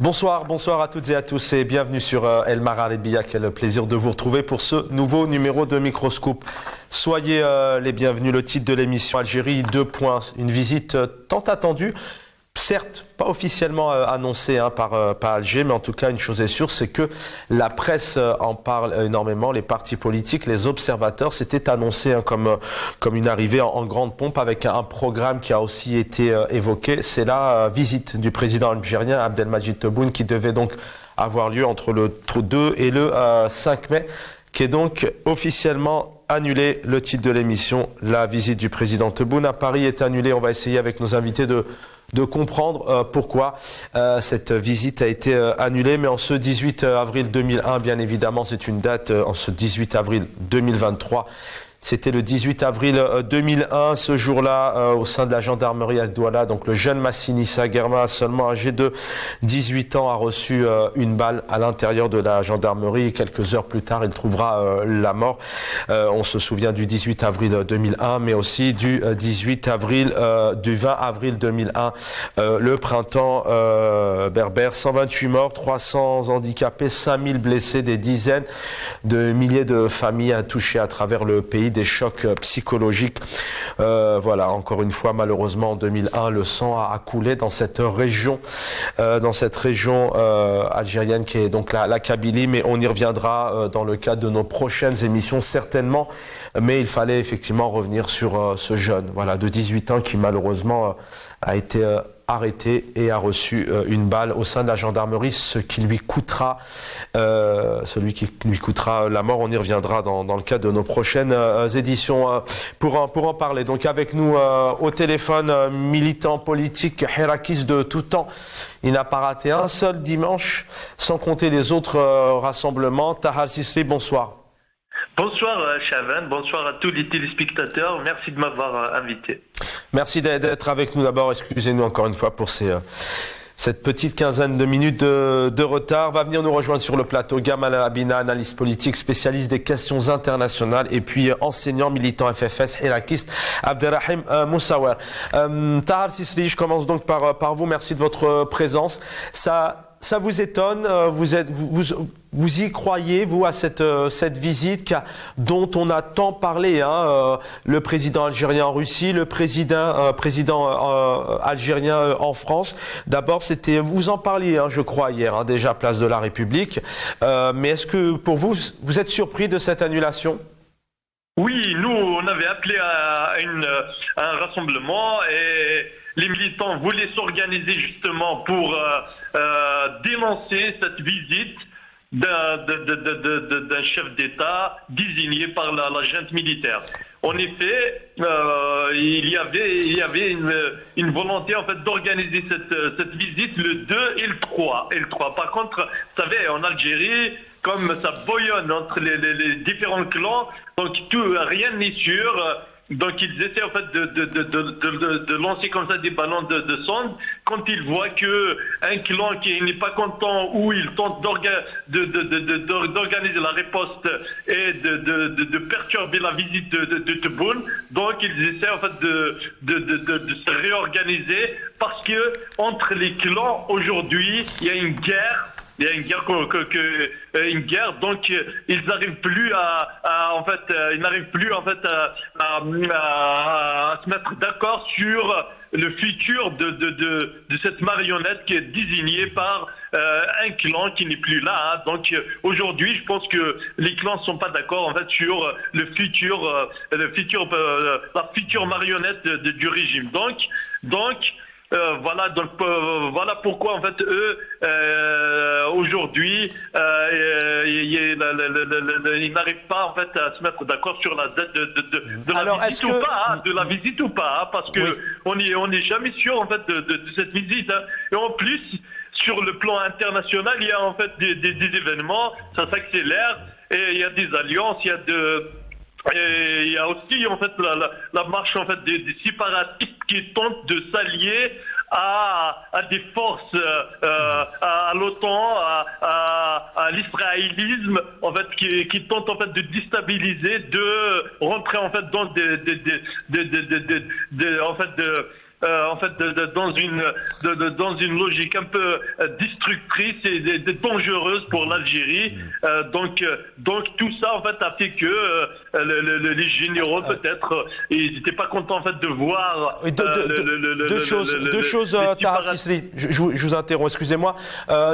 Bonsoir à toutes et à tous et bienvenue sur El Marhaba. Quel plaisir de vous retrouver pour ce nouveau numéro de Microscope. Soyez les bienvenus. Le titre de l'émission Algérie, 2 points. Une visite tant attendue, certes pas officiellement annoncée par Alger, mais en tout cas une chose est sûre, c'est que la presse en parle énormément, les partis politiques, les observateurs. C'était annoncé comme une arrivée en grande pompe avec un programme qui a aussi été évoqué. C'est la visite du président algérien Abdelmadjid Tebboune qui devait donc avoir lieu entre le 2 et le 5 mai, qui est donc officiellement annulé. Le titre de l'émission, la visite du président Tebboune à Paris est annulée. On va essayer avec nos invités de comprendre pourquoi cette visite a été annulée. Mais en ce 18 avril 2001, bien évidemment, c'est une date, en ce 18 avril 2023. C'était le 18 avril 2001, ce jour-là, au sein de la gendarmerie à Douala. Donc le jeune Massine Issa Guerma, seulement âgé de 18 ans, a reçu une balle à l'intérieur de la gendarmerie. Quelques heures plus tard, il trouvera la mort. On se souvient du 18 avril 2001, mais aussi du 18 avril, du 20 avril 2001, le printemps berbère. 128 morts, 300 handicapés, 5000 blessés, des dizaines de milliers de familles touchées à travers le pays. Des chocs psychologiques. Voilà, encore une fois, malheureusement, en 2001, le sang a coulé dans cette région algérienne qui est donc la Kabylie. Mais on y reviendra dans le cadre de nos prochaines émissions, certainement. Mais il fallait effectivement revenir sur ce jeune, voilà, de 18 ans qui malheureusement a été arrêté et a reçu une balle au sein de la gendarmerie, ce qui lui coûtera, la mort. On y reviendra dans le cadre de nos prochaines éditions pour en parler. Donc avec nous au téléphone, militant politique hirakiste de tout temps. Il n'a pas raté un seul dimanche, sans compter les autres rassemblements. Tahar Sisri, bonsoir. Bonsoir Chavan, bonsoir à tous les téléspectateurs, merci de m'avoir invité. Merci d'être avec nous d'abord, excusez-nous encore une fois pour cette petite quinzaine de minutes de retard. Va venir nous rejoindre sur le plateau Gamal Abina, analyste politique, spécialiste des questions internationales et puis enseignant, militant FFS, hirakiste, Abderrahim Moussawer. Tahar Sisri, je commence donc par vous, merci de votre présence. Ça vous étonne, vous y croyez, vous, à cette visite dont on a tant parlé, le président algérien en Russie, le président algérien en France. D'abord, vous en parliez, je crois, hier, déjà, place de la République. Mais est-ce que, pour vous, vous êtes surpris de cette annulation ? Oui, nous, on avait appelé à un rassemblement et les militants voulaient s'organiser justement pour dénoncer cette visite d'un chef d'État désigné par la junte militaire. En effet, il y avait une volonté en fait d'organiser cette visite le 2 et le 3. Par contre, vous savez, en Algérie, comme ça bouillonne entre les différents clans, donc rien n'est sûr. Donc ils essaient en fait de lancer comme ça des ballons de sonde quand ils voient que un clan qui n'est pas content ou il tente d'organiser la riposte et de perturber la visite de Tebboune. Donc ils essaient en fait de se réorganiser parce que entre les clans aujourd'hui il y a une guerre. Il y a une guerre, donc ils n'arrivent plus à se mettre d'accord sur le futur de cette marionnette qui est désignée par un clan qui n'est plus là. Donc aujourd'hui, je pense que les clans ne sont pas d'accord en fait sur la future marionnette du régime. Voilà pourquoi en fait eux aujourd'hui ils n'arrivent pas en fait à se mettre d'accord sur la date de la visite ou pas, parce que oui. on n'est jamais sûr en fait de cette visite. Et en plus sur le plan international il y a en fait des événements, ça s'accélère et il y a des alliances, et il y a aussi en fait la marche en fait des séparatistes qui tentent de s'allier à des forces, à l'OTAN, à l'israélisme, en fait, qui tentent en fait de déstabiliser, de rentrer en fait dans en fait, dans une logique un peu destructrice et dangereuse pour l'Algérie. Donc tout ça, en fait, a fait que les généraux, peut-être, ils n'étaient pas contents, en fait, de voir deux choses, Tahar Sisli. Je vous interromps, excusez-moi.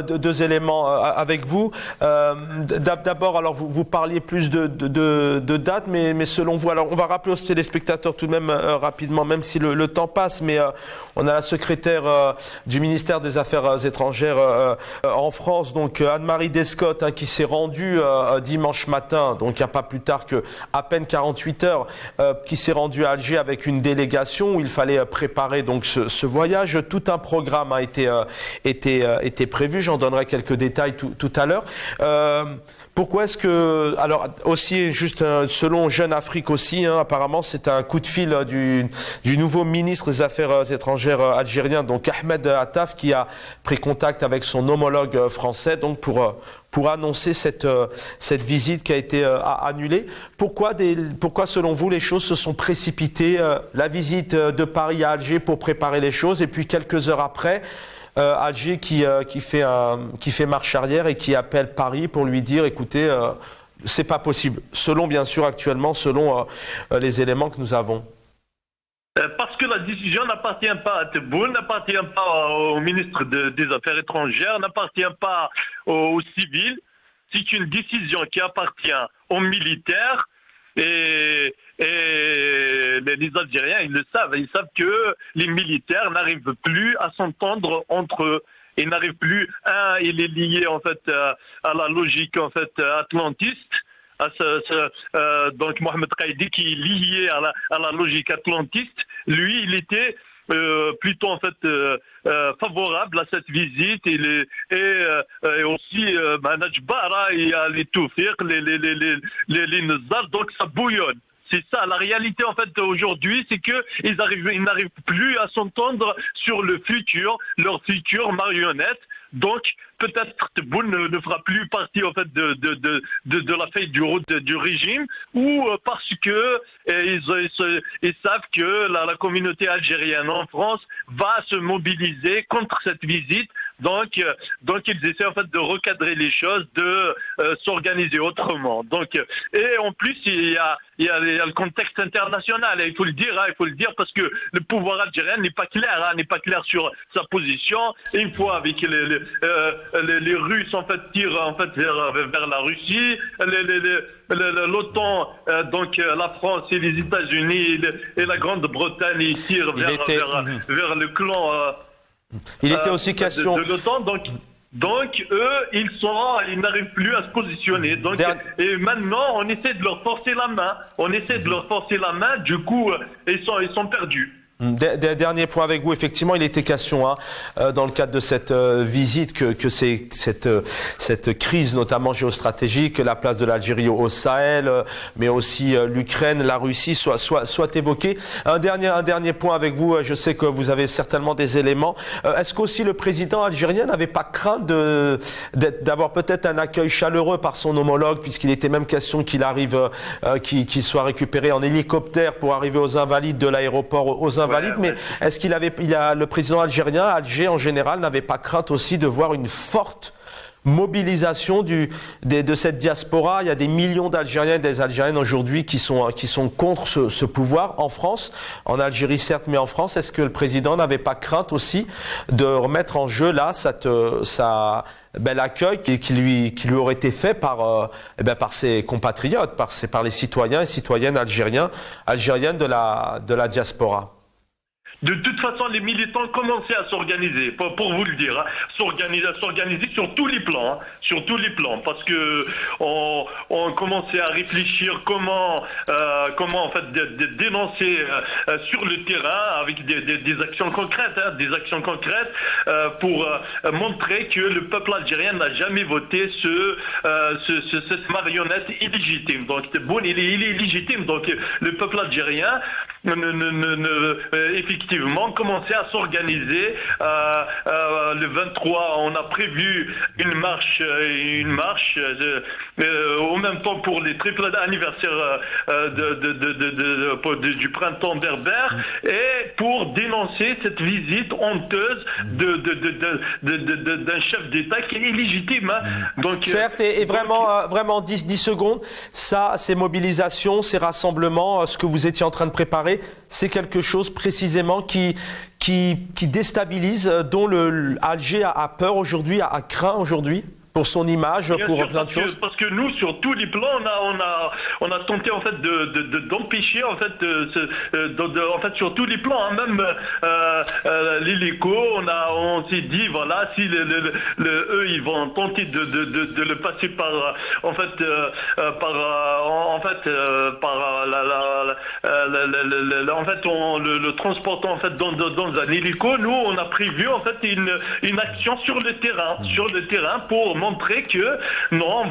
Deux éléments avec vous. D'abord, alors vous parliez plus de dates, mais selon vous, alors on va rappeler aux téléspectateurs tout de même rapidement, même si le temps passe, mais on a la secrétaire du ministère des Affaires étrangères en France, donc Anne-Marie Descotte, qui s'est rendue dimanche matin, donc il n'y a pas plus tard que à peine 48 heures, qui s'est rendue à Alger avec une délégation où il fallait préparer donc ce voyage. Tout un programme a été prévu. J'en donnerai quelques détails tout à l'heure. Pourquoi est-ce que... Alors, aussi, juste selon Jeune Afrique aussi, apparemment, c'est un coup de fil du nouveau ministre des Affaires étrangères algérien, donc Ahmed Attaf, qui a pris contact avec son homologue français, donc pour annoncer cette visite qui a été annulée. Pourquoi, selon vous, les choses se sont précipitées? La visite de Paris à Alger pour préparer les choses, et puis quelques heures après... Alger qui fait marche arrière et qui appelle Paris pour lui dire écoutez, c'est pas possible, selon bien sûr actuellement, selon les éléments que nous avons. Parce que la décision n'appartient pas à Tebboune, n'appartient pas au ministre des Affaires étrangères, n'appartient pas aux civils. C'est une décision qui appartient aux militaires et les Algériens, ils le savent. Ils savent que les militaires n'arrivent plus à s'entendre entre eux. Ils n'arrivent plus. Il est lié en fait à la logique en fait atlantiste. Donc Mohamed Qaïdi qui est lié à la logique atlantiste. Lui, il était plutôt en fait favorable à cette visite et aussi Najbara et les Toufiq, les Nizar, donc ça bouillonne. C'est ça, la réalité en fait aujourd'hui, c'est que ils n'arrivent plus à s'entendre sur le futur, leur future marionnette. Donc peut-être Tebboune ne fera plus partie en fait de la feuille de route du régime, ou parce que ils savent que la communauté algérienne en France va se mobiliser contre cette visite. Donc ils essaient en fait de recadrer les choses, de s'organiser autrement. Donc et en plus il y a le contexte international. Et il faut le dire parce que le pouvoir algérien n'est pas clair sur sa position. Et une fois avec les Russes en fait tirent en fait vers la Russie, l'OTAN, donc la France et les États-Unis et la Grande-Bretagne ils tirent vers le clan. Il était aussi question de l'OTAN, donc eux, ils n'arrivent plus à se positionner. Donc, et maintenant, on essaie de leur forcer la main. Du coup, ils sont perdus. Dernier point avec vous, effectivement, il était question dans le cadre de cette visite que cette crise, notamment géostratégique, la place de l'Algérie au Sahel, mais aussi l'Ukraine, la Russie, soit évoquée. Un dernier point avec vous, je sais que vous avez certainement des éléments. Est-ce qu'aussi le président algérien n'avait pas craint d'avoir peut-être un accueil chaleureux par son homologue, puisqu'il était même question qu'il arrive, qu'il soit récupéré en hélicoptère pour arriver aux Invalides de l'aéroport aux Invalides? Mais est-ce le président algérien, Alger en général, n'avait pas crainte aussi de voir une forte mobilisation de cette diaspora? Il y a des millions d'Algériens et des Algériennes aujourd'hui qui sont contre ce pouvoir en France, en Algérie certes, mais en France. Est-ce que le président n'avait pas crainte aussi de remettre en jeu là l'accueil qui lui aurait été fait par ses compatriotes, par les citoyens et citoyennes algériennes de la diaspora? De toute façon, les militants commençaient à s'organiser, pour vous le dire, s'organiser sur tous les plans, parce que on commençait à réfléchir comment en fait dénoncer sur le terrain avec des actions concrètes, pour montrer que le peuple algérien n'a jamais voté cette marionnette illégitime. Donc Tebboune, il est illégitime. Donc le peuple algérien effectivement commencer à s'organiser. Le 23, on a prévu une marche en même temps pour les triples anniversaires du printemps berbère et pour dénoncer cette visite honteuse d'un chef d'État qui est illégitime. Donc, certes, et vraiment 10 secondes, ça, ces mobilisations, ces rassemblements, ce que vous étiez en train de préparer, c'est quelque chose précisément qui déstabilise, dont Alger a peur aujourd'hui, a craint aujourd'hui pour son image, bien pour sûr, plein de choses. Parce que nous, sur tous les plans, on a tenté en fait d'empêcher en fait, sur tous les plans, même l'hélico, on s'est dit voilà, si eux ils vont tenter de le passer par le transportant en fait dans un hélico. Nous, on a prévu en fait une action sur le terrain pour montrer que non,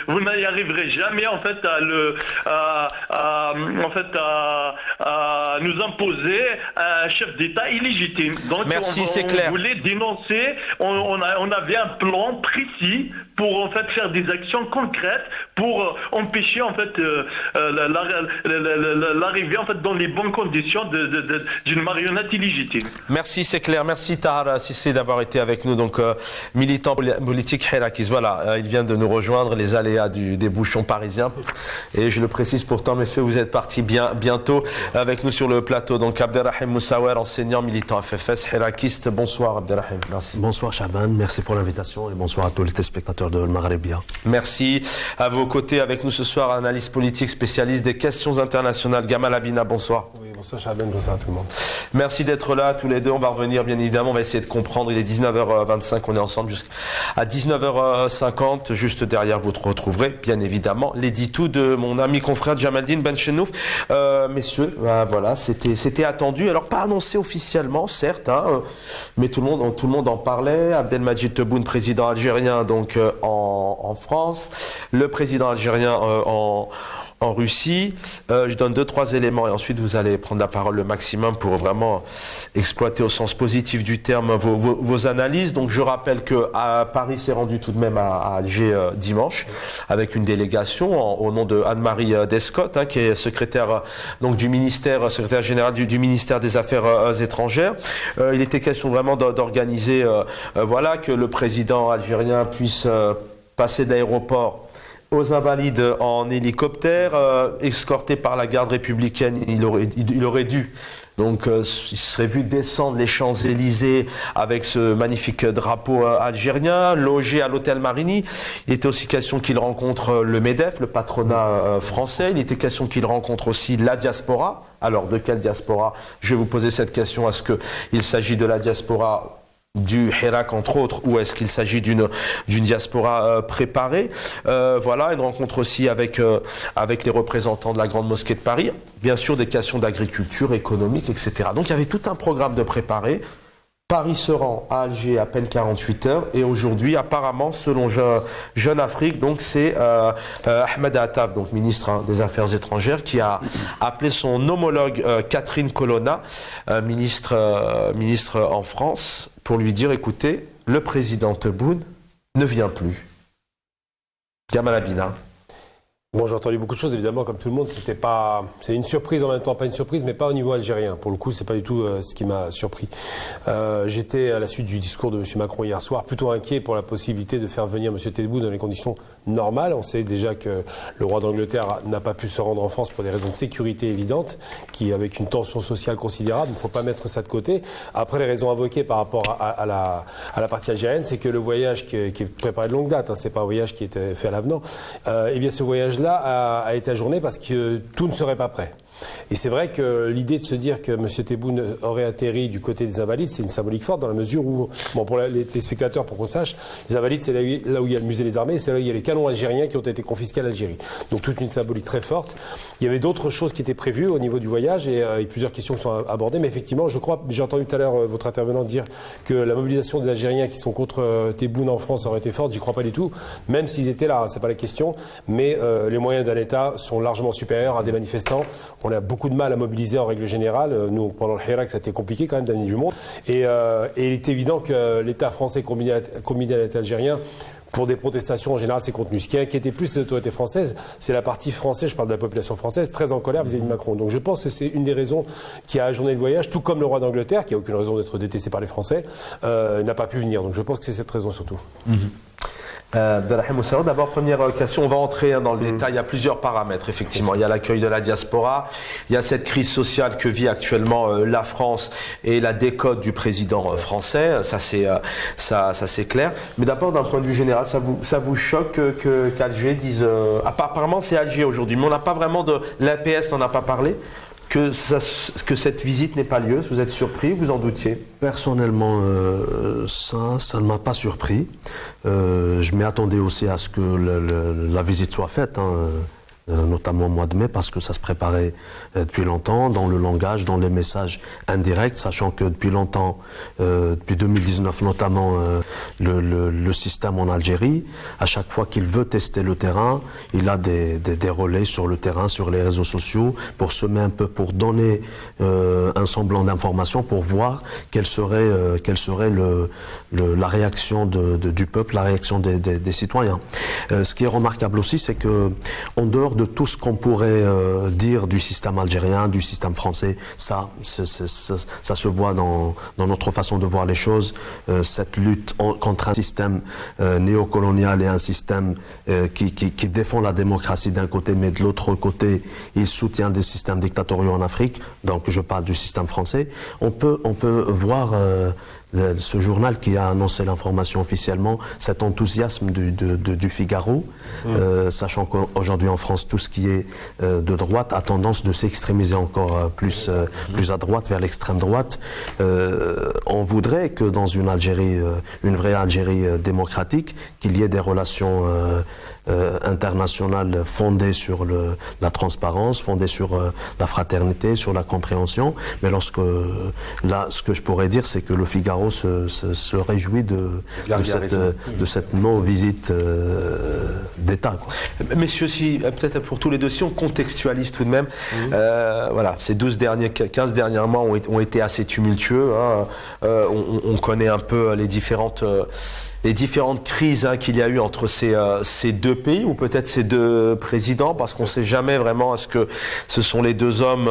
vous n'y arriverez jamais en fait à nous imposer un chef d'État illégitime. Donc merci, c'est clair. On voulait dénoncer, on avait un plan précis pour en fait faire des actions concrètes pour empêcher en fait l'arrivée en fait dans les bonnes conditions d'une marionnette illégitime. Merci, c'est clair. Merci Tahar Cissé d'avoir été avec nous. Donc militant politique Hirakis. Voilà, il vient de nous rejoindre, les aléas des bouchons parisiens. Et je le précise pourtant, messieurs, vous êtes partis bientôt avec nous sur le plateau. Donc Abderrahim Moussaouer, enseignant militant FFS, hirakiste. Bonsoir Abderrahim. Merci. Bonsoir Chaban, merci pour l'invitation et bonsoir à tous les téléspectateurs de Al-Maghribia. Merci. À vos côtés avec nous ce soir, analyste politique spécialiste des questions internationales, Gamal Abina. Bonsoir. Oui, bonsoir Chaban, bonsoir à tout le monde. Merci d'être là tous les deux. On va revenir bien évidemment, on va essayer de comprendre. Il est 19h25, on est ensemble jusqu'à 19h50. Juste derrière, vous retrouverez bien évidemment l'édito de mon ami confrère Jamaldine Benchenouf. Messieurs, voilà, c'était attendu. Alors pas annoncé officiellement, certes, mais tout le monde en parlait. Abdelmadjid Tebboune, président algérien, donc en France, le président algérien en Russie. Je donne 2-3 éléments et ensuite vous allez prendre la parole le maximum pour vraiment exploiter au sens positif du terme vos analyses. Donc je rappelle que Paris s'est rendu tout de même à Alger dimanche avec une délégation au nom de Anne-Marie Descotte, qui est secrétaire donc secrétaire général du ministère des Affaires étrangères. Il était question vraiment d'organiser que le président algérien puisse passer d'aéroport aux Invalides en hélicoptère, escorté par la garde républicaine. Il aurait dû. Donc, il serait vu descendre les Champs-Élysées avec ce magnifique drapeau algérien, logé à l'hôtel Marigny. Il était aussi question qu'il rencontre le MEDEF, le patronat français. Il était question qu'il rencontre aussi la diaspora. Alors, de quelle diaspora? Je vais vous poser cette question. Est-ce qu'il s'agit de la diaspora du Hirak entre autres, ou est-ce qu'il s'agit d'une diaspora préparée? Voilà, une rencontre aussi avec les représentants de la Grande Mosquée de Paris, bien sûr des questions d'agriculture, économique, etc. Donc il y avait tout un programme de préparé. Paris se rend à Alger à peine 48 heures et aujourd'hui, apparemment, selon Jeune Afrique, donc c'est Ahmed Attaf, donc ministre des Affaires étrangères, qui a appelé son homologue Catherine Colonna, ministre en France, pour lui dire, écoutez, le président Tebboune ne vient plus. Gamal Abina. Bon, j'ai entendu beaucoup de choses, évidemment, comme tout le monde. C'est une surprise en même temps, pas une surprise, mais pas au niveau algérien. Pour le coup, c'est pas du tout ce qui m'a surpris. J'étais, à la suite du discours de M. Macron hier soir, plutôt inquiet pour la possibilité de faire venir M. Tebboune dans les conditions normales. On sait déjà que le roi d'Angleterre n'a pas pu se rendre en France pour des raisons de sécurité évidentes, avec une tension sociale considérable. Il ne faut pas mettre ça de côté. Après, les raisons invoquées par rapport à la partie algérienne, c'est que le voyage qui est préparé de longue date, c'est pas un voyage qui était fait à l'avenant, eh bien, ce voyage-là a été ajourné parce que tout ne serait pas prêt. Et c'est vrai que l'idée de se dire que M. Tebboune aurait atterri du côté des Invalides, c'est une symbolique forte dans la mesure où, pour les spectateurs, pour qu'on sache, les Invalides, c'est là où il y a le musée des armées, c'est là où il y a les canons algériens qui ont été confisqués à l'Algérie. Donc toute une symbolique très forte. Il y avait d'autres choses qui étaient prévues au niveau du voyage et plusieurs questions sont abordées, mais effectivement, je crois, j'ai entendu tout à l'heure votre intervenant dire que la mobilisation des Algériens qui sont contre Tebboune en France aurait été forte. J'y crois pas du tout, même s'ils étaient là, c'est pas la question, mais les moyens d'un État sont largement supérieurs à des manifestants. on a beaucoup de mal à mobiliser en règle générale. Nous, pendant le Hirak, ça a été compliqué quand même d'amener du monde. Et il est évident que l'État français combiné à l'État algérien, pour des protestations, en général, c'est contenu. Ce qui inquiétait plus les autorités françaises, c'est la partie française, je parle de la population française, très en colère vis-à-vis de Macron. Donc je pense que c'est une des raisons qui a ajourné le voyage, tout comme le roi d'Angleterre, qui n'a aucune raison d'être détesté par les Français, n'a pas pu venir. Donc je pense que c'est cette raison surtout. Abdelrahim Moussaoui, d'abord première question, on va entrer dans le détail, il y a plusieurs paramètres effectivement, il y a l'accueil de la diaspora, il y a cette crise sociale que vit actuellement la France et la décote du président français, ça c'est clair, mais d'abord d'un point de vue général, ça vous choque qu'Alger dise, apparemment c'est Alger aujourd'hui, mais on n'a pas vraiment de, l'APS n'en a pas parlé, que cette visite n'ait pas lieu, vous êtes surpris, vous en doutiez? Personnellement, ça ne m'a pas surpris. Je m'y attendais aussi à ce que la visite soit faite, notamment au mois de mai, parce que ça se préparait depuis longtemps, dans le langage, dans les messages indirects, sachant que depuis longtemps, depuis 2019 notamment, le système en Algérie, à chaque fois qu'il veut tester le terrain, il a des relais sur le terrain, sur les réseaux sociaux, pour semer un peu, pour donner un semblant d'information, pour voir quelle serait la réaction du peuple, la réaction des citoyens. Ce qui est remarquable aussi, c'est que en dehors de tout ce qu'on pourrait dire du système algérien, du système français, ça se voit dans notre façon de voir les choses, cette lutte contre un système néocolonial et un système qui défend la démocratie d'un côté, mais de l'autre côté, il soutient des systèmes dictatoriaux en Afrique, donc je parle du système français. On peut voir ce journal qui a annoncé l'information officiellement, cet enthousiasme du Figaro, sachant qu'aujourd'hui en France, tout ce qui est de droite a tendance de s'extrémiser encore plus à droite, vers l'extrême droite. On voudrait que dans une Algérie, une vraie Algérie démocratique, qu'il y ait des relations internationales fondées sur la transparence, fondées sur la fraternité, sur la compréhension. Mais là, ce que je pourrais dire, c'est que le Figaro se réjouit de cette non-visite d'État. Messieurs, si, peut-être pour tous les deux, si on contextualise tout de même, voilà, ces 15 derniers mois ont été assez tumultueux. On connaît un peu les différentes crises qu'il y a eu entre ces deux pays, ou peut-être ces deux présidents, parce qu'on ne sait jamais vraiment est-ce que ce sont les deux hommes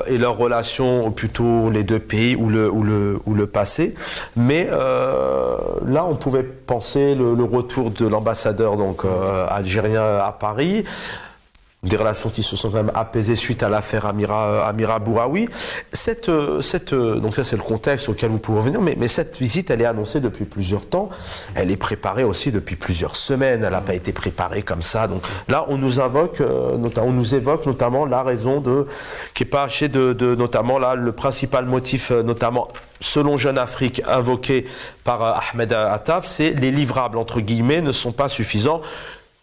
et leurs relations, ou plutôt les deux pays ou le passé. Mais là, on pouvait penser le retour de l'ambassadeur algérien à Paris, des relations qui se sont quand même apaisées suite à l'affaire Amira Bouraoui. Donc là, c'est le contexte auquel vous pouvez revenir, mais cette visite, elle est annoncée depuis plusieurs temps. Elle est préparée aussi depuis plusieurs semaines. Elle n'a pas été préparée comme ça. Donc là, on nous évoque notamment la raison qui est parachée notamment là, le principal motif, notamment selon Jeune Afrique, invoqué par Ahmed Attaf, c'est les livrables, entre guillemets, ne sont pas suffisants.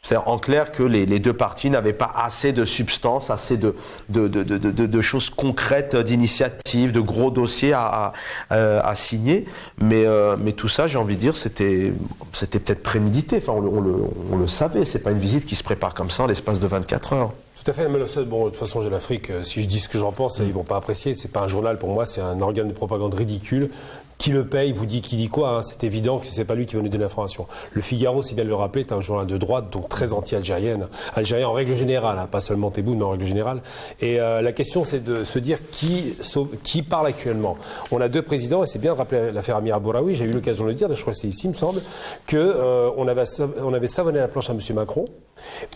C'est-à-dire en clair que les deux parties n'avaient pas assez de substance, assez de choses concrètes, d'initiatives, de gros dossiers à signer. Mais tout ça, j'ai envie de dire, c'était peut-être prémédité. Enfin, on le savait. C'est pas une visite qui se prépare comme ça en l'espace de 24 heures. Tout à fait, mais de toute façon, Jeune Afrique, si je dis ce que j'en pense, ils vont pas apprécier. C'est pas un journal pour moi, c'est un organe de propagande ridicule. Qui le paye, qui dit quoi, c'est évident que c'est pas lui qui va nous donner l'information. Le Figaro, c'est bien de le rappeler, est un journal de droite, donc très anti-algérienne. Algérien en règle générale, pas seulement Tebboune, mais en règle générale. Et la question, c'est de se dire qui parle actuellement. On a deux présidents, et c'est bien de rappeler l'affaire Amira Bouraoui, j'ai eu l'occasion de le dire, je crois que c'est ici, il me semble, qu'on avait savonné la planche à M. Macron,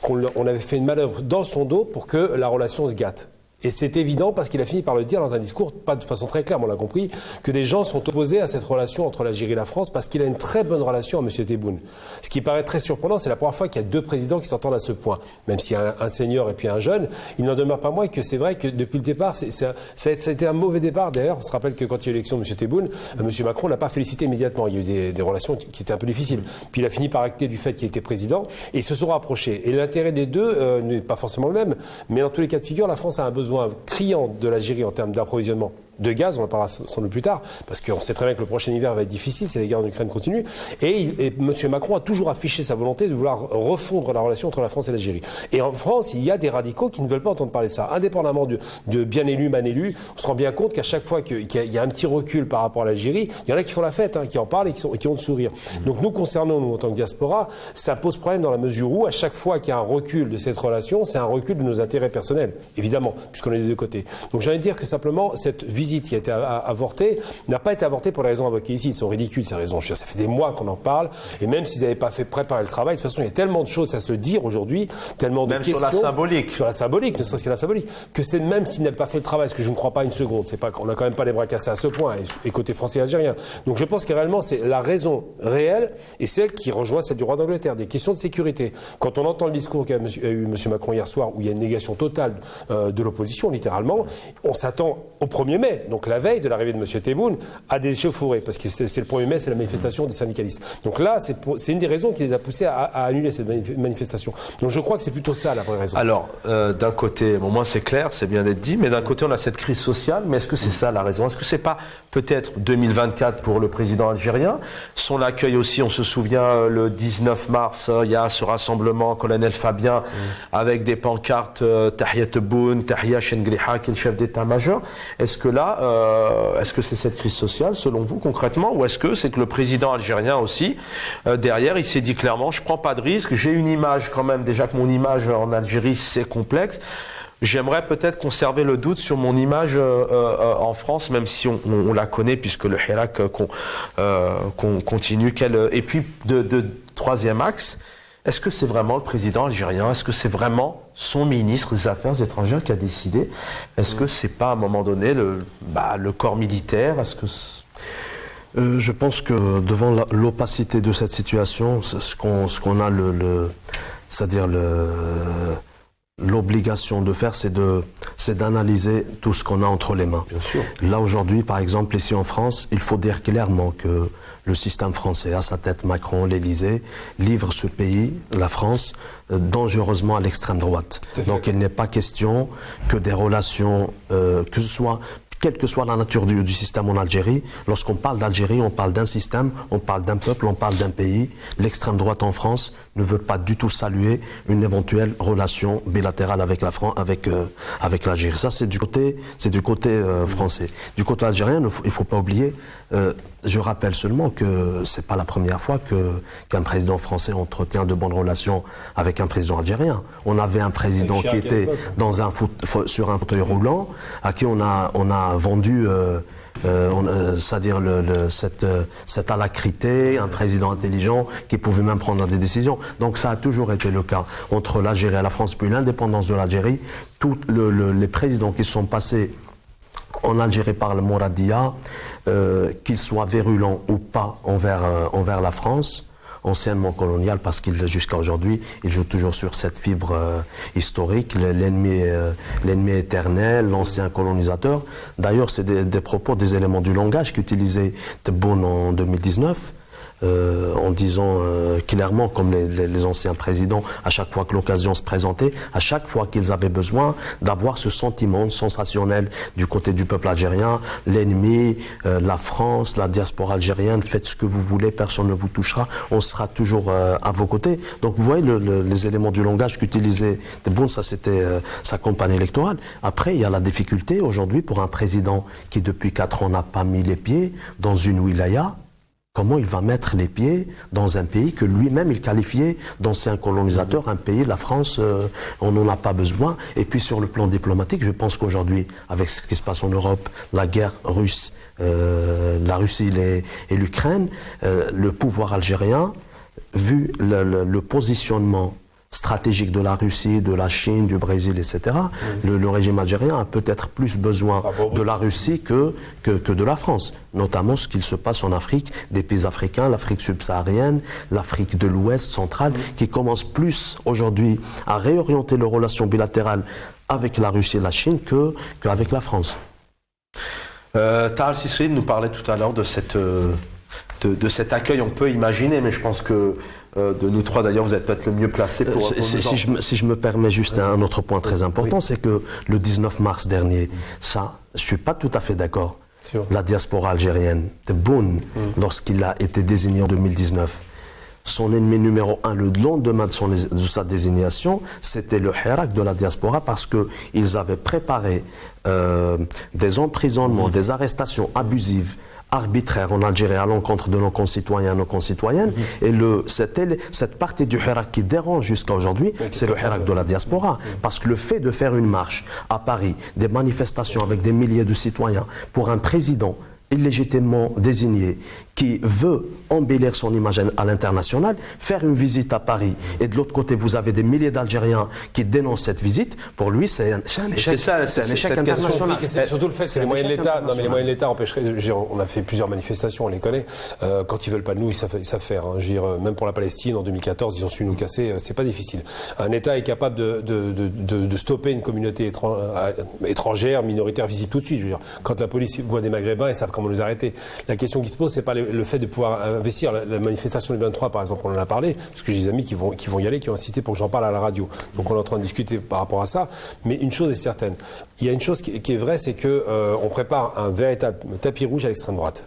qu'on avait fait une manœuvre dans son dos pour que la relation se gâte. Et c'est évident parce qu'il a fini par le dire dans un discours, pas de façon très claire, mais on l'a compris, que des gens sont opposés à cette relation entre l'Algérie et la France parce qu'il a une très bonne relation à M. Tebboune. Ce qui paraît très surprenant, c'est la première fois qu'il y a deux présidents qui s'entendent à ce point. Même s'il y a un senior et puis un jeune, il n'en demeure pas moins que c'est vrai que depuis le départ, ça a été un mauvais départ. D'ailleurs, on se rappelle que quand il y a eu l'élection de M. Tebboune, M. Macron l'a pas félicité immédiatement. Il y a eu des relations qui étaient un peu difficiles. Puis il a fini par acter du fait qu'il était président et ils se sont rapprochés. Et l'intérêt des deux n'est pas forcément le même, mais dans tous les cas de figure, la France a un besoin criant de l'Algérie en termes d'approvisionnement de gaz, on en parlera sans doute plus tard, parce qu'on sait très bien que le prochain hiver va être difficile si la guerre en Ukraine continue. Et M. Macron a toujours affiché sa volonté de vouloir refondre la relation entre la France et l'Algérie. Et en France, il y a des radicaux qui ne veulent pas entendre parler de ça. Indépendamment de bien élu, mal élu, on se rend bien compte qu'à chaque fois qu'il y a un petit recul par rapport à l'Algérie, il y en a qui font la fête, qui en parlent et qui ont le sourire. Donc nous, concernant nous en tant que diaspora, ça pose problème dans la mesure où, à chaque fois qu'il y a un recul de cette relation, c'est un recul de nos intérêts personnels, évidemment, puisqu'on est des deux côtés. Donc j'ai envie de dire que simplement, cette visite qui a été avortée n'a pas été avortée pour les raisons invoquées ici. Ils sont ridicules, ces raisons. Je veux dire, ça fait des mois qu'on en parle, et même s'ils n'avaient pas fait préparer le travail, de toute façon, il y a tellement de choses à se dire aujourd'hui, tellement de questions. Même sur la symbolique. Sur la symbolique, ne serait-ce que la symbolique. Que c'est même s'ils n'avaient pas fait le travail, ce que je ne crois pas une seconde, c'est pas qu'on n'a quand même pas les bras cassés à ce point, et côté français et algérien. Donc je pense que réellement, c'est la raison réelle, et celle qui rejoint celle du roi d'Angleterre, des questions de sécurité. Quand on entend le discours qu'a eu M. Macron hier soir, où il y a une négation totale de l'opposition, littéralement, on s'attend au 1er mai, donc la veille de l'arrivée de M. Tebboune, à des échauffourées, parce que c'est le 1er mai, c'est la manifestation des syndicalistes. Donc là, c'est une des raisons qui les a poussés à annuler cette manifestation. Donc je crois que c'est plutôt ça la vraie raison. Alors, d'un côté, bon, moi c'est clair, c'est bien d'être dit, mais d'un côté on a cette crise sociale, mais est-ce que c'est ça la raison? Est-ce que c'est pas peut-être 2024 pour le président algérien? Son accueil aussi, on se souvient, le 19 mars, il y a ce rassemblement, colonel Fabien, avec des pancartes Tahia Tebboune, Tahia Chengriha, qui est le chef d'état-major. Est-ce que là, est-ce que c'est cette crise sociale, selon vous, concrètement, ou est-ce que c'est que le président algérien aussi, derrière, il s'est dit clairement, je prends pas de risque, j'ai une image quand même, déjà que mon image en Algérie, c'est complexe. J'aimerais peut-être conserver le doute sur mon image en France, même si on la connaît, puisque le Hirak continue. Et puis, de troisième axe, est-ce que c'est vraiment le président algérien? Est-ce que c'est vraiment son ministre des Affaires étrangères qui a décidé? Est-ce que c'est pas à un moment donné le corps militaire? Est-ce que je pense que devant l'opacité de cette situation, ce qu'on a c'est-à-dire l'obligation de faire, c'est d'analyser tout ce qu'on a entre les mains. Bien sûr. Là aujourd'hui, par exemple, ici en France, il faut dire clairement que le système français, à sa tête Macron, l'Élysée, livre ce pays, la France, dangereusement à l'extrême droite. Donc il n'est pas question que des relations, que ce soit quelle que soit la nature du système en Algérie, lorsqu'on parle d'Algérie, on parle d'un système, on parle d'un peuple, on parle d'un pays. L'extrême droite en France ne veut pas du tout saluer une éventuelle relation bilatérale avec la France, avec l'Algérie. Ça, c'est du côté français. Du côté algérien, il faut pas oublier. Je rappelle seulement que c'est pas la première fois qu'un président français entretient de bonnes relations avec un président algérien. On avait un président qui était sur un fauteuil roulant, à qui on a vendu c'est-à-dire cette alacrité, un président intelligent qui pouvait même prendre des décisions. Donc ça a toujours été le cas entre l'Algérie et la France, puis l'indépendance de l'Algérie. Tous les présidents qui sont passés en Algérie par le Mouradia, qu'ils soient virulents ou pas envers la France, anciennement coloniale, parce qu'il jusqu'à aujourd'hui, il joue toujours sur cette fibre historique, l'ennemi éternel, l'ancien colonisateur. D'ailleurs, c'est des propos, des éléments du langage qu'utilisait Tebboune en 2019. En disant clairement, comme les anciens présidents, à chaque fois que l'occasion se présentait, à chaque fois qu'ils avaient besoin d'avoir ce sentiment sensationnel du côté du peuple algérien, l'ennemi, la France, la diaspora algérienne, faites ce que vous voulez, personne ne vous touchera, on sera toujours à vos côtés. Donc vous voyez les éléments du langage qu'utilisait Tebboune, ça c'était sa campagne électorale. Après, il y a la difficulté aujourd'hui pour un président qui depuis 4 ans n'a pas mis les pieds dans une wilaya. Comment il va mettre les pieds dans un pays que lui-même il qualifiait d'ancien colonisateur, un pays, la France, on n'en a pas besoin. Et puis sur le plan diplomatique, je pense qu'aujourd'hui, avec ce qui se passe en Europe, la guerre russe, la Russie et l'Ukraine, le pouvoir algérien, vu le positionnement stratégique de la Russie, de la Chine, du Brésil, etc., le régime algérien a peut-être plus besoin de la Russie que de la France. Notamment ce qu'il se passe en Afrique, des pays africains, l'Afrique subsaharienne, l'Afrique de l'Ouest centrale, qui commencent plus aujourd'hui à réorienter leurs relations bilatérales avec la Russie et la Chine qu'avec la France. Tahar El-Sisri nous parlait tout à l'heure de cet accueil, on peut imaginer, mais je pense que de nous trois. D'ailleurs, vous êtes peut-être le mieux placé pour... Si je me permets juste un autre point très important, c'est que le 19 mars dernier, ça, je ne suis pas tout à fait d'accord. La diaspora algérienne, Tebboune, lorsqu'il a été désigné en 2019, son ennemi numéro un, le lendemain de sa désignation, c'était le Hirak de la diaspora parce qu'ils avaient préparé des emprisonnements, des arrestations abusives, arbitraires en Algérie à l'encontre de nos concitoyens et nos concitoyennes. Et cette partie du Hirak qui dérange jusqu'à aujourd'hui, c'est le Hirak de la diaspora. Parce que le fait de faire une marche à Paris, des manifestations avec des milliers de citoyens pour un président illégitimement désigné qui veut embellir son image à l'international, faire une visite à Paris, et de l'autre côté vous avez des milliers d'Algériens qui dénoncent cette visite, pour lui c'est un échec, c'est un échec international. C'est surtout le fait que les moyens de l'État, non mais les moyens de l'État empêcheraient, on a fait plusieurs manifestations, on les connaît, quand ils veulent pas de nous, ils savent faire, hein. Je veux dire, même pour la Palestine en 2014, ils ont su nous casser, c'est pas difficile. Un État est capable de stopper une communauté étrangère, minoritaire, visible tout de suite. Je veux dire, quand la police voit des Maghrébins, ils savent comment nous arrêter. La question qui se pose, c'est pas le fait de pouvoir investir. La manifestation du 23, par exemple, on en a parlé, parce que j'ai des amis qui vont y aller, qui ont incité pour que j'en parle à la radio. Donc on est en train de discuter par rapport à ça. Mais une chose est certaine. Il y a une chose qui est vraie, c'est que on prépare un véritable tapis rouge à l'extrême droite.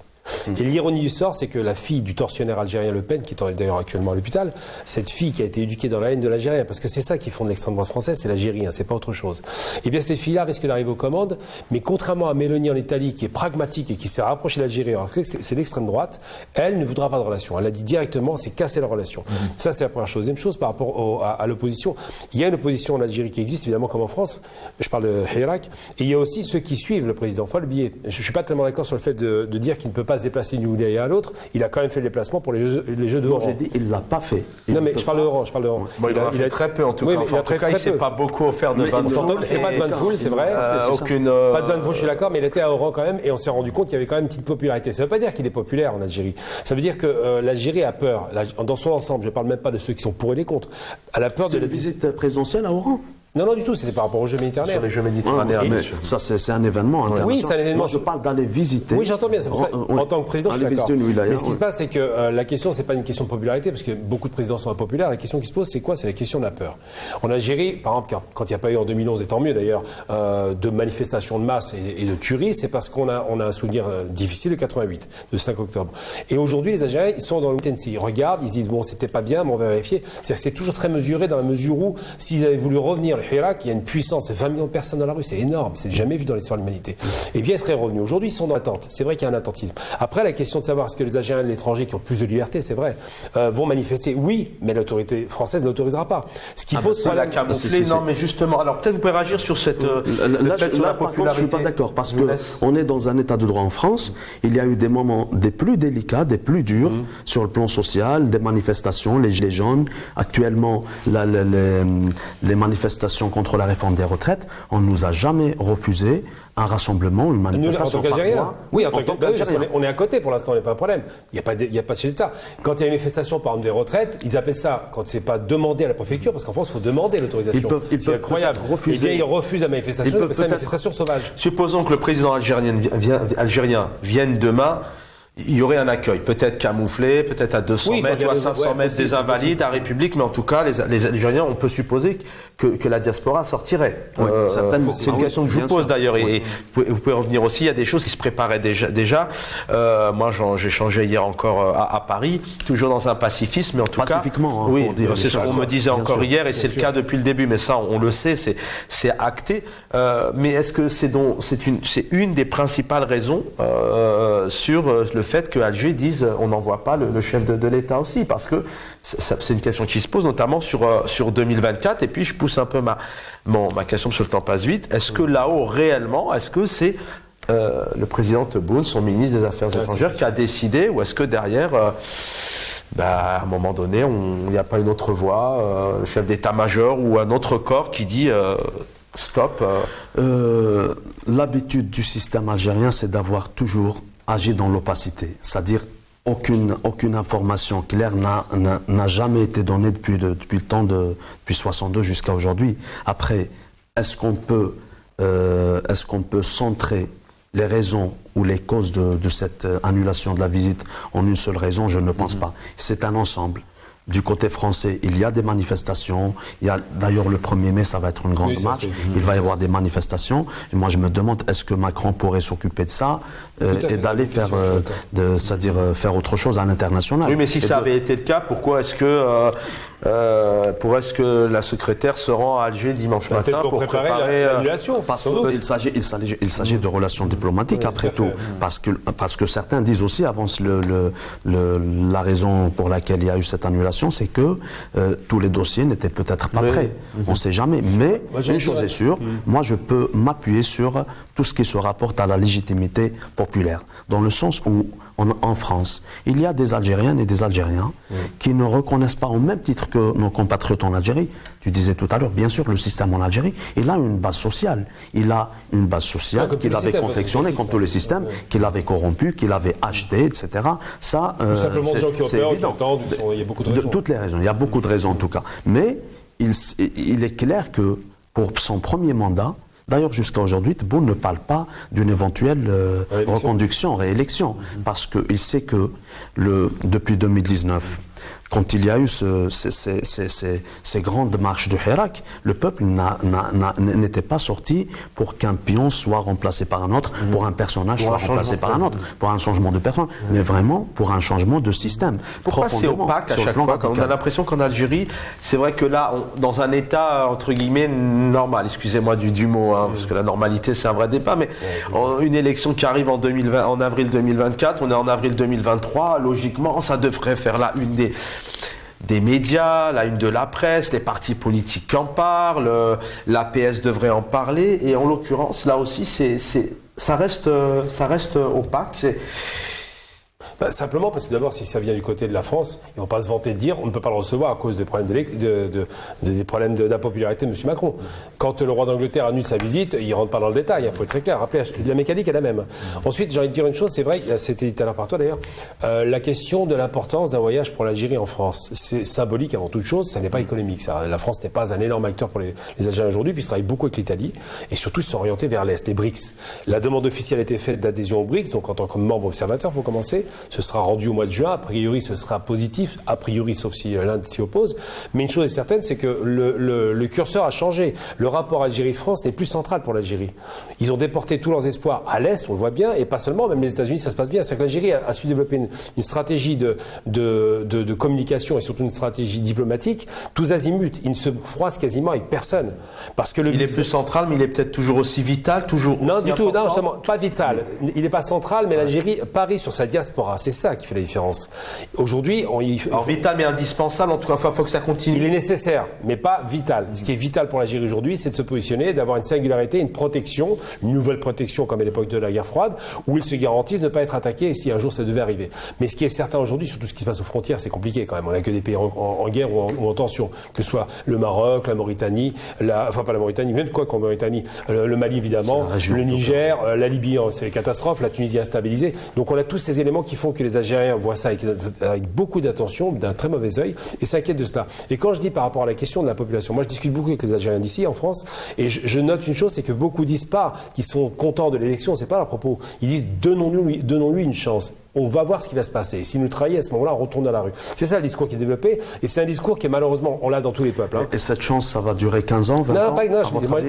Et l'ironie du sort, c'est que la fille du tortionnaire algérien Le Pen, qui est d'ailleurs actuellement à l'hôpital, cette fille qui a été éduquée dans la haine de l'Algérien, parce que c'est ça qui fonde l'extrême droite française, c'est l'Algérie, hein, c'est pas autre chose. Et bien ces filles-là risquent d'arriver aux commandes, mais contrairement à Mélanie en Italie, qui est pragmatique et qui s'est rapprochée de l'Algérie, alors que c'est l'extrême droite, elle ne voudra pas de relation. Elle a dit directement, c'est casser la relation. Ça, c'est la première chose. Deuxième chose, par rapport à l'opposition, il y a une opposition en Algérie qui existe, évidemment, comme en France. Je parle de Hirak. Et il y a aussi ceux qui suivent le président. Faut le biais. Je ne suis pas tellement d'accord sur le fait de dire qu'il ne peut pas se déplacer d'une ou à l'autre. Il a quand même fait le déplacement pour les jeux de Oran. J'ai dit, il ne l'a pas fait. Non, mais je parle de Oran. Bon, il en a fait très peu, en tout cas. Enfin, en tout cas, il ne s'est pas beaucoup offert de bain de foule. Il ne fait pas de bain de foule, c'est vrai. Pas de bain de foule, je suis d'accord, mais il était à Oran quand même, et on s'est rendu compte qu'il y avait quand même une petite popularité. Ça ne veut pas dire qu'il est populaire en Algérie. Ça veut dire que l'Algérie a peur, dans son ensemble, je ne parle même pas de ceux qui sont pour et les contre, elle a peur de la visite présidentielle à Oran. Non, du tout, c'était par rapport aux Jeux méditerranéens. Sur les Jeux méditerranéens. Ça, c'est un événement international. Oui, c'est un événement. Moi, je parle d'aller visiter. Oui, j'entends bien, c'est pour ça. En tant que président, je suis d'accord. Mais ce qui se passe, c'est que la question, c'est pas une question de popularité, parce que beaucoup de présidents sont impopulaires. La question qui se pose, c'est quoi? C'est la question de la peur. En Algérie, par exemple, quand il n'y a pas eu en 2011, et tant mieux d'ailleurs, de manifestations de masse et de tueries, c'est parce qu'on a un souvenir difficile de 88, de 5 octobre. Et aujourd'hui, les Algériens, ils sont dans le wait-and-see. Ils regardent, ils se disent, bon, c'était pas bien, mais on va vérifier. C'est-à-dire que c'est toujours très mesuré dans la mesure où, s'ils avaient voulu revenir, le Hirak, il y a une puissance, c'est 20 millions de personnes dans la rue, c'est énorme, c'est jamais vu dans l'histoire de l'humanité. Eh bien, ils seraient revenus. Aujourd'hui, ils sont dans l'attente. C'est vrai qu'il y a un attentisme. Après, la question de savoir est-ce que les Algériens de l'étranger qui ont plus de liberté, c'est vrai, vont manifester, oui, mais l'autorité française n'autorisera pas. Ce qui pose problème. Non, mais justement, alors peut-être vous pouvez réagir sur cette. Là, je ne suis pas d'accord, parce qu'on est dans un état de droit en France. Il y a eu des moments des plus délicats, des plus durs, sur le plan social, des manifestations, les gilets jaunes. Actuellement, les manifestations contre la réforme des retraites, on ne nous a jamais refusé un rassemblement, une manifestation. En tant qu'Algérien. Oui, en tant qu'Algérien. On est à côté pour l'instant, il n'y a pas de problème. Il n'y a pas de chef d'État. Quand il y a une manifestation, par exemple, des retraites, ils appellent ça, quand c'est pas demandé à la préfecture, parce qu'en France, il faut demander l'autorisation. C'est incroyable. Eh bien, ils refusent la manifestation, ils appellent ça une manifestation sauvage. Supposons que le président algérien vienne demain. Il y aurait un accueil, peut-être camouflé, peut-être à 200 mètres ou à 500 mètres des Invalides, à République, mais en tout cas, les Algériens, on peut supposer que la diaspora sortirait. Oui, certainement. C'est une question que je vous pose d'ailleurs, et vous pouvez revenir aussi, il y a des choses qui se préparaient déjà. Moi, j'ai changé hier encore à Paris, toujours dans un pacifisme, mais en tout pacifiquement, cas... Oui, c'est ce qu'on me disait encore hier, et c'est le cas depuis le début, mais ça, on le sait, c'est acté. Mais est-ce que c'est une des principales raisons sur le fait que Alger dise on n'envoie pas le chef de l'État aussi, parce que c'est une question qui se pose notamment sur 2024. Et puis je pousse un peu ma question parce que le temps passe vite. Est-ce que là-haut réellement, est-ce que c'est le président Tebboune, son ministre des Affaires étrangères, qui a décidé, ou est-ce que derrière à un moment donné il n'y a pas une autre voix, le chef d'état-major ou un autre corps qui dit stop? L'habitude du système algérien, c'est d'avoir toujours agi dans l'opacité, c'est-à-dire aucune information claire n'a jamais été donnée depuis 62 jusqu'à aujourd'hui. Après, est-ce qu'on peut centrer les raisons ou les causes de cette annulation de la visite en une seule raison? Je ne pense pas. C'est un ensemble. Du côté français, il y a des manifestations. Il y a d'ailleurs le 1er mai, ça va être une grande marche. Il va y avoir des manifestations. Et moi, je me demande, est-ce que Macron pourrait s'occuper de ça et d'aller faire, c'est-à-dire faire autre chose à l'international. Oui, mais si ça avait été le cas, pourquoi est-ce que la secrétaire se rend à Alger dimanche matin pour préparer l'annulation? Parce qu'il s'agit de relations diplomatiques, après tout. Parce que certains disent aussi, avance la raison pour laquelle il y a eu cette annulation, c'est que tous les dossiers n'étaient peut-être pas prêts. On ne sait jamais. Mais une chose est sûre, moi je peux m'appuyer sur tout ce qui se rapporte à la légitimité populaire. Dans le sens où, en France, il y a des Algériennes et des Algériens qui ne reconnaissent pas, au même titre que nos compatriotes en Algérie. Tu disais tout à l'heure, bien sûr, le système en Algérie, il a une base sociale. Il a une base sociale qu'il avait confectionnée, comme tous les systèmes, qu'il avait corrompu, qu'il avait acheté, etc. Ça, tout simplement des gens qui ont peur, qui entendent, il y a beaucoup de raisons. Toutes les raisons, il y a beaucoup de raisons en tout cas. Mais il est clair que pour son premier mandat, d'ailleurs, jusqu'à aujourd'hui, Tebboune ne parle pas d'une éventuelle reconduction, réélection, parce qu'il sait que depuis 2019, quand il y a eu ces grandes marches de Hirak, le peuple n'était pas sorti pour qu'un pion soit remplacé par un autre, pour un personnage soit remplacé par un autre, pour un changement de personne, mais vraiment pour un changement de système. Pourquoi c'est opaque à chaque fois? On a l'impression qu'en Algérie, c'est vrai que là, dans un état, entre guillemets, normal, excusez-moi du mot, parce que la normalité, c'est un vrai débat, mais une élection qui arrive en avril 2024, on est en avril 2023, logiquement, ça devrait faire la une des médias, la une de la presse, les partis politiques en parlent, l'APS devrait en parler, et en l'occurrence, là aussi, ça reste opaque. Simplement parce que d'abord, si ça vient du côté de la France, ils ne vont pas se vanter de dire on ne peut pas le recevoir à cause des problèmes des problèmes d'impopularité de M. Macron. Quand le roi d'Angleterre annule sa visite, il ne rentre pas dans le détail, il faut être très clair. Rappelez, la mécanique est la même. Ensuite, j'ai envie de dire une chose, c'est vrai, c'était dit tout à l'heure par toi d'ailleurs, la question de l'importance d'un voyage pour l'Algérie en France. C'est symbolique avant toute chose, ça n'est pas économique. La France n'est pas un énorme acteur pour les Algériens aujourd'hui, puis ils travaillent beaucoup avec l'Italie, et surtout ils sont orientés vers l'Est, les BRICS. La demande officielle a été faite d'adhésion aux BRICS, donc en tant que membre observateur pour commencer. Ce sera rendu au mois de juin. A priori, ce sera positif. A priori, sauf si l'Inde s'y oppose. Mais une chose est certaine, c'est que le curseur a changé. Le rapport Algérie-France n'est plus central pour l'Algérie. Ils ont déporté tous leurs espoirs à l'Est, on le voit bien, et pas seulement, même les États-Unis, ça se passe bien. C'est que l'Algérie a su développer une stratégie de communication et surtout une stratégie diplomatique. Tous azimuts, il ne se froisse quasiment avec personne. Parce que il est plus central, mais il est peut-être toujours aussi vital, toujours non, aussi du tout, important. non, justement, pas vital. Il n'est pas central, mais l'Algérie parie sur sa diaspora. C'est ça qui fait la différence. Aujourd'hui, alors vital mais indispensable, en tout cas, il faut que ça continue. Il est nécessaire, mais pas vital. Ce qui est vital pour l'Algérie aujourd'hui, c'est de se positionner, d'avoir une singularité, une protection, une nouvelle protection comme à l'époque de la guerre froide, où ils se garantissent de ne pas être attaqués si un jour ça devait arriver. Mais ce qui est certain aujourd'hui, surtout ce qui se passe aux frontières, c'est compliqué quand même. On n'a que des pays en guerre ou en tension, que ce soit le Maroc, la Mauritanie, enfin pas la Mauritanie, même quoi qu'en Mauritanie, le Mali évidemment, le Niger, la Libye, c'est les catastrophes, la Tunisie instabilisée. Donc on a tous ces éléments qui font que les Algériens voient ça avec beaucoup d'attention, d'un très mauvais œil, et s'inquiètent de cela. Et quand je dis par rapport à la question de la population, moi je discute beaucoup avec les Algériens d'ici, en France, et je note une chose, c'est que beaucoup disent pas qu'ils sont contents de l'élection, c'est pas leur propos. Ils disent donnons-lui une chance. On va voir ce qui va se passer. Et si nous trahit à ce moment-là, on retourne à la rue. C'est ça le discours qui est développé. Et c'est un discours qui est malheureusement, on l'a dans tous les peuples. Hein. Et cette chance, ça va durer 15 ans, 20 ans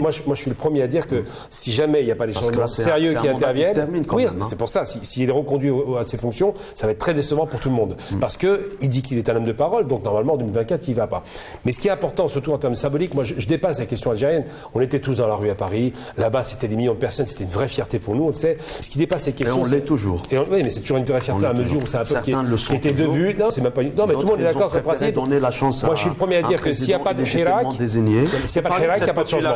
moi, je suis le premier à dire que si jamais il n'y a pas des changements sérieux qui interviennent, oui, c'est pour ça. S'il est reconduit à ses fonctions, ça va être très décevant pour tout le monde. Parce qu'il dit qu'il est un homme de parole, donc normalement en 2024, il ne va pas. Mais ce qui est important, surtout en termes symboliques, moi je dépasse la question algérienne. On était tous dans la rue à Paris. Là-bas, c'était des millions de personnes. C'était une vraie fierté pour nous, on le sait. Ce qui dépasse ces questions. Et on l'est toujours. Oui, mais c'est toujours une vraie fierté à mesure où c'est un peuple qui était debout. Non, c'est même pas. Non, mais tout le monde est d'accord sur le principe. Donner la chance. Moi, je suis le premier à dire que s'il n'y a pas de Hirak, il n'y a pas de changement.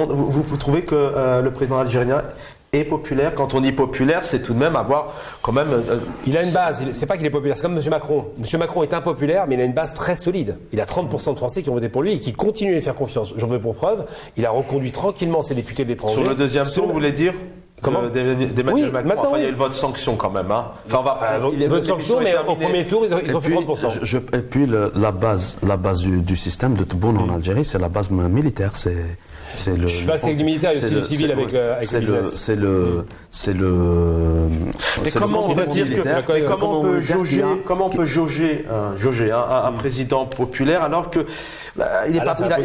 Vous trouvez que le président algérien est populaire? Quand on dit populaire, c'est tout de même avoir quand même. Il a une base. C'est pas qu'il est populaire. C'est comme M. Macron. M. Macron est impopulaire, mais il a une base très solide. Il a 30% de Français qui ont voté pour lui et qui continuent à lui faire confiance. J'en veux pour preuve. Il a reconduit tranquillement ses députés de l'étranger. Sur le deuxième tour, vous voulez dire? Comment d'Emmanuel Macron. Enfin, il y a eu le vote sanction quand même. Hein. Enfin, il y a le vote sanction, mais au premier tour, ils ont fait 30%. Et puis, la base du système de Tebboune en Algérie, c'est la base militaire. Je suis passé avec du militaire et aussi du civil avec le business. Mais comment on peut jauger un président populaire alors que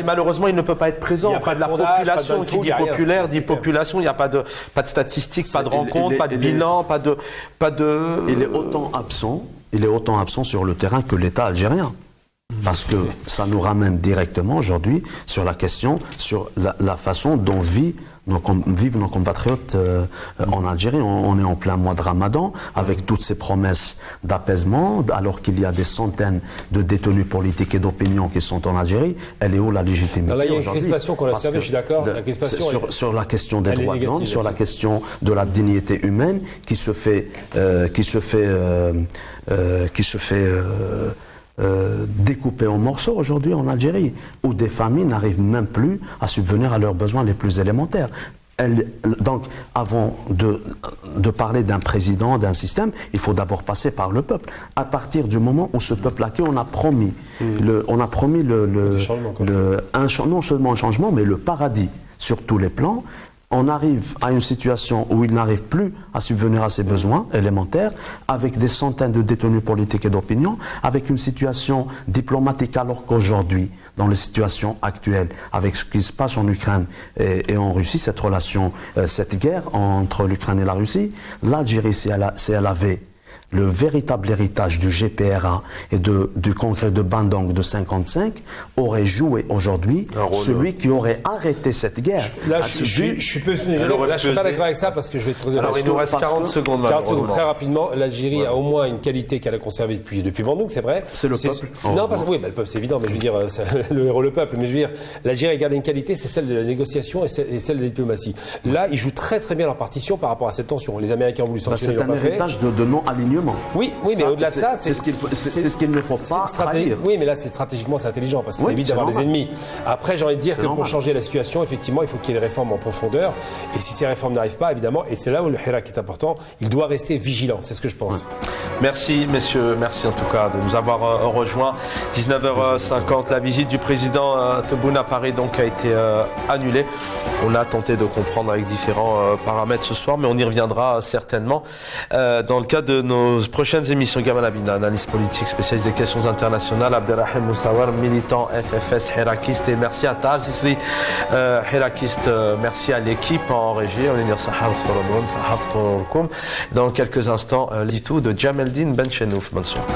malheureusement il ne peut pas être présent auprès de la population? Qui dit populaire dit population. Il n'y a pas de statistiques, pas de rencontres, pas de bilan, pas de. Il est autant absent sur le terrain que l'État algérien. Parce que ça nous ramène directement aujourd'hui sur la question, sur la façon dont vivent nos compatriotes en Algérie. On est en plein mois de Ramadan, avec toutes ces promesses d'apaisement, alors qu'il y a des centaines de détenus politiques et d'opinion qui sont en Algérie. Elle est où la légitimité aujourd'hui? Là, il y a une crispation qu'on a observée, je suis d'accord. Sur la question des droits de l'homme, sur la question de la dignité humaine, qui se fait découpés en morceaux aujourd'hui en Algérie, où des familles n'arrivent même plus à subvenir à leurs besoins les plus élémentaires. Donc, avant de parler d'un président, d'un système, il faut d'abord passer par le peuple. À partir du moment où ce peuple à qui on a promis, non seulement un changement, mais le paradis sur tous les plans, on arrive à une situation où il n'arrive plus à subvenir à ses besoins élémentaires, avec des centaines de détenus politiques et d'opinion, avec une situation diplomatique, alors qu'aujourd'hui, dans les situations actuelles, avec ce qui se passe en Ukraine et en Russie, cette relation, cette guerre entre l'Ukraine et la Russie, l'Algérie, si elle avait le véritable héritage du GPRA et du congrès de Bandung de 55, aurait joué aujourd'hui celui qui aurait arrêté cette guerre. Là, je suis pas d'accord avec ça parce que je vais être très honnête. Alors, il nous reste 40 secondes. 40 secondes, très rapidement. L'Algérie a au moins une qualité qu'elle a conservée depuis Bandung, c'est vrai. C'est le peuple. Non, le peuple, c'est évident, mais je veux dire, le peuple. Mais je veux dire, l'Algérie a gardé une qualité, c'est celle de la négociation et celle de la diplomatie. Là, ils jouent très très bien leur partition par rapport à cette tension. Les Américains ont voulu sanctionner, c'est un héritage de non-alignement. Oui, mais au-delà de ça, c'est ce qu'il ne faut pas trahir. Oui, mais là, stratégiquement, c'est intelligent parce que ça évite d'avoir des ennemis. Après, j'ai envie de dire que pour changer la situation, effectivement, il faut qu'il y ait des réformes en profondeur. Et si ces réformes n'arrivent pas, évidemment, et c'est là où le Hirak est important, il doit rester vigilant. C'est ce que je pense. Merci, messieurs. Merci en tout cas de nous avoir rejoints. 19h50, la visite du président Tebboune à Paris donc a été annulée. On a tenté de comprendre avec différents paramètres ce soir, mais on y reviendra certainement dans le cadre de nos prochaines émissions. Gamal Abina, analyste politique, spécialiste des questions internationales. Abdelrahim Moussawar, militant FFS hirakiste. Et merci à Tal Sisri, hirakiste. Merci à l'équipe en régie. On est dans quelques instants, l'édito de Jamaldine Benchenouf. Bonne soirée.